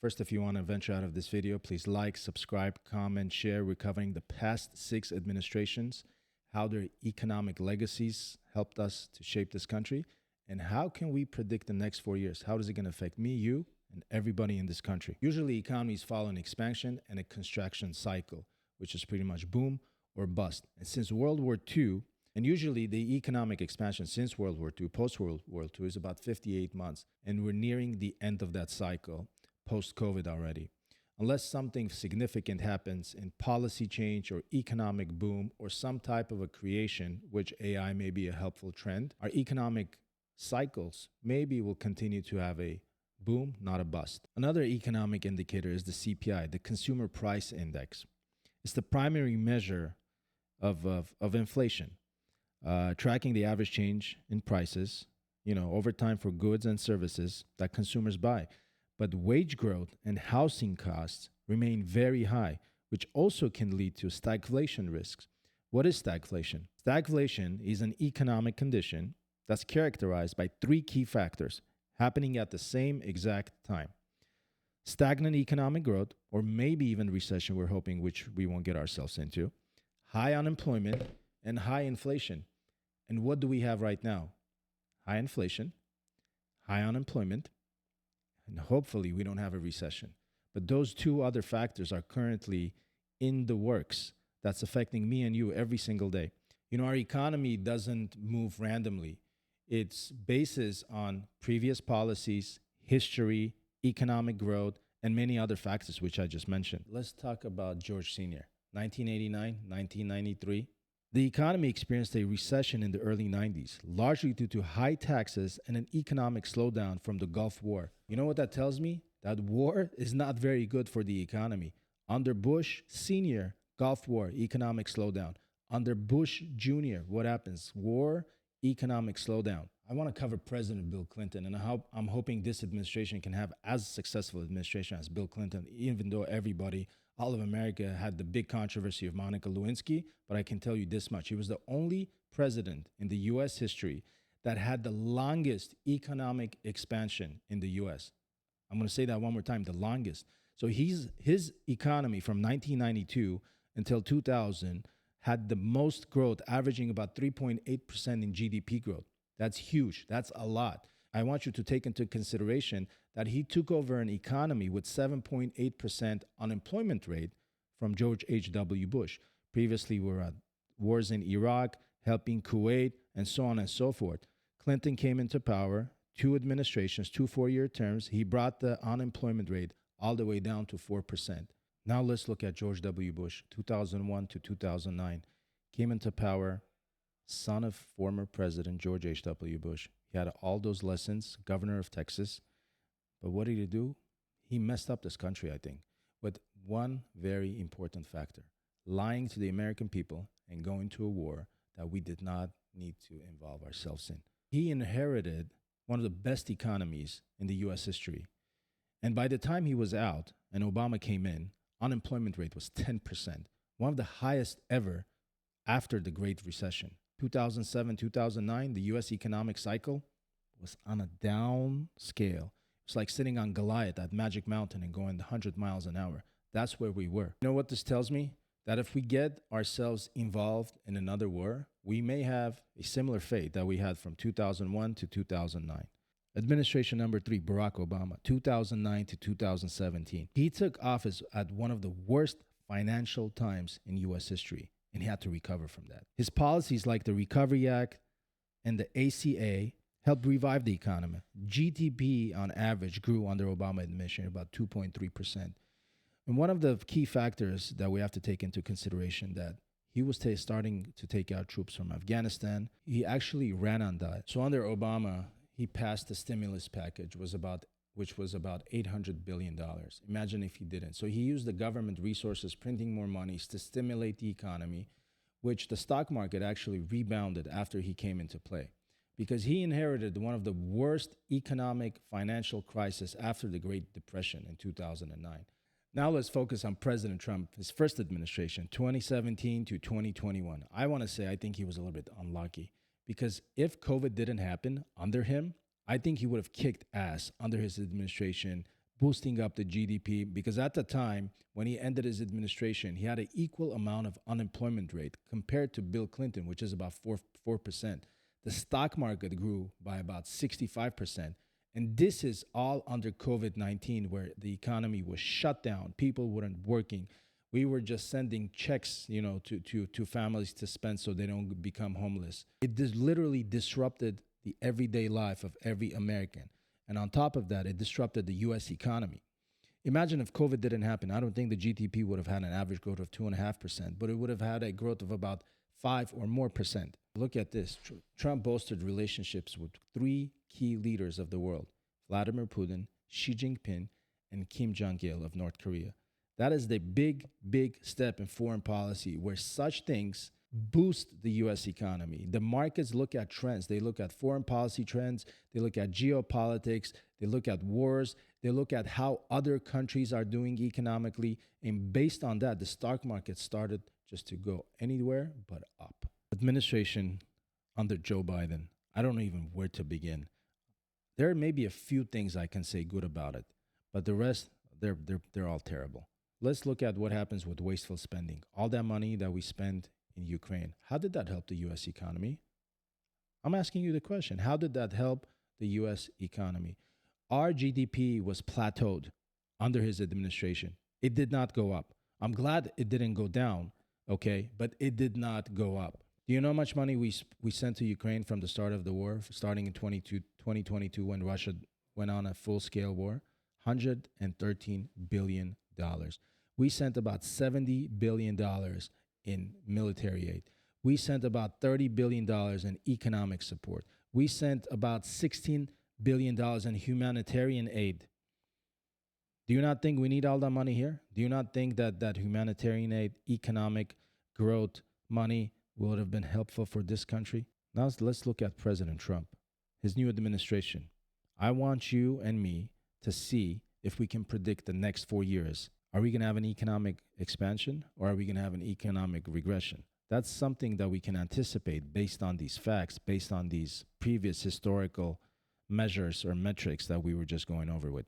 First, if you want to venture out of this video, please like, subscribe, comment, share. We're covering the past 6 administrations, how their economic legacies helped us to shape this country, and how can we predict the next 4 years? How is it going to affect me, you, and everybody in this country? Usually, economies follow an expansion and a contraction cycle, which is pretty much boom or bust. And since World War II, and usually the economic expansion since World War II, post-World War II, is about 58 months. And we're nearing the end of that cycle, post-COVID already. Unless something significant happens in policy change or economic boom or some type of a creation, which AI may be a helpful trend, our economic cycles maybe will continue to have a boom, not a bust. Another economic indicator is the CPI, the Consumer Price Index. It's the primary measure of inflation. Tracking the average change in prices, over time for goods and services that consumers buy. But wage growth and housing costs remain very high, which also can lead to stagflation risks. What is stagflation? Stagflation is an economic condition that's characterized by 3 key factors happening at the same exact time. Stagnant economic growth, or maybe even recession, we're hoping, which we won't get ourselves into, high unemployment, and high inflation. And what do we have right now? High inflation, high unemployment, and hopefully we don't have a recession. But those 2 other factors are currently in the works. That's affecting me and you every single day. Our economy doesn't move randomly. It's basis on previous policies, history, economic growth, and many other factors, which I just mentioned. Let's talk about George Sr., 1989, 1993. The economy experienced a recession in the early 90s, largely due to high taxes and an economic slowdown from the Gulf War. You know what that tells me? That war is not very good for the economy. Under Bush Sr., Gulf War, economic slowdown. Under Bush Jr., what happens? War, economic slowdown. I want to cover President Bill Clinton, and I'm hoping this administration can have as successful administration as Bill Clinton, even though all of America had the big controversy of Monica Lewinsky. But I can tell you this much. He was the only president in the U.S. history that had the longest economic expansion in the U.S. I'm going to say that one more time, the longest. So his economy from 1992 until 2000 had the most growth, averaging about 3.8% in GDP growth. That's huge. That's a lot. I want you to take into consideration that he took over an economy with 7.8% unemployment rate from George H.W. Bush. Previously, we were at wars in Iraq, helping Kuwait, and so on and so forth. Clinton came into power, 2 administrations, 2 4-year terms. He brought the unemployment rate all the way down to 4%. Now let's look at George W. Bush, 2001 to 2009. Came into power, son of former President George H.W. Bush. He had all those lessons, governor of Texas. But what did he do? He messed up this country, I think, with one very important factor: lying to the American people and going to a war that we did not need to involve ourselves in. He inherited one of the best economies in the U.S. history. And by the time he was out and Obama came in, unemployment rate was 10%, one of the highest ever after the Great Recession. 2007, 2009, the U.S. economic cycle was on a down scale. It's like sitting on Goliath at Magic Mountain and going 100 miles an hour. That's where we were. You know what this tells me? That if we get ourselves involved in another war, we may have a similar fate that we had from 2001 to 2009. Administration number 3, Barack Obama, 2009 to 2017. He took office at one of the worst financial times in U.S. history, and he had to recover from that. His policies like the Recovery Act and the ACA helped revive the economy. GDP on average grew under Obama administration about 2.3%. And one of the key factors that we have to take into consideration that he was starting to take out troops from Afghanistan. He ran on that. So under Obama, he passed the stimulus package, which was about $800 billion. Imagine if he didn't. So he used the government resources, printing more money to stimulate the economy, which the stock market actually rebounded after he came into play, because he inherited one of the worst economic financial crisis after the Great Depression in 2009. Now let's focus on President Trump, his first administration, 2017 to 2021. I want to say I think he was a little bit unlucky, because if COVID didn't happen under him, I think he would have kicked ass under his administration boosting up the GDP, because at the time when he ended his administration, he had an equal amount of unemployment rate compared to Bill Clinton, which is about 4%. The stock market grew by about 65%. And this is all under COVID-19, where the economy was shut down. People weren't working. We were just sending checks, to families to spend so they don't become homeless. It literally disrupted the everyday life of every American. And on top of that, it disrupted the U.S. economy. Imagine if COVID didn't happen. I don't think the GDP would have had an average growth of 2.5%, but it would have had a growth of about 5 or more percent. Look at this. Trump boasted relationships with 3 key leaders of the world: Vladimir Putin, Xi Jinping, and Kim Jong-il of North Korea. That is the big, big step in foreign policy, where such things boost the U.S. economy. The markets look at trends. They look at foreign policy trends. They look at geopolitics. They look at wars. They look at how other countries are doing economically. And based on that, the stock market started just to go anywhere but up. Administration under Joe Biden, I don't know even where to begin. There may be a few things I can say good about it, but the rest, they're all terrible. Let's look at what happens with wasteful spending. All that money that we spend in Ukraine, how did that help the U.S. economy? I'm asking you the question. How did that help the U.S. economy? Our GDP was plateaued under his administration. It did not go up. I'm glad it didn't go down, okay, but it did not go up. Do you know how much money we sent to Ukraine from the start of the war, starting in 2022 when Russia went on a full-scale war? $113 billion. We sent about $70 billion in military aid. We sent about $30 billion in economic support. We sent about $16 billion in humanitarian aid. Do you not think we need all that money here? Do you not think that humanitarian aid, economic growth money would have been helpful for this country? Now let's look at President Trump, his new administration. I want you and me to see if we can predict the next 4 years. Are we going to have an economic expansion, or are we going to have an economic regression? That's something that we can anticipate based on these facts, based on these previous historical measures or metrics that we were just going over with.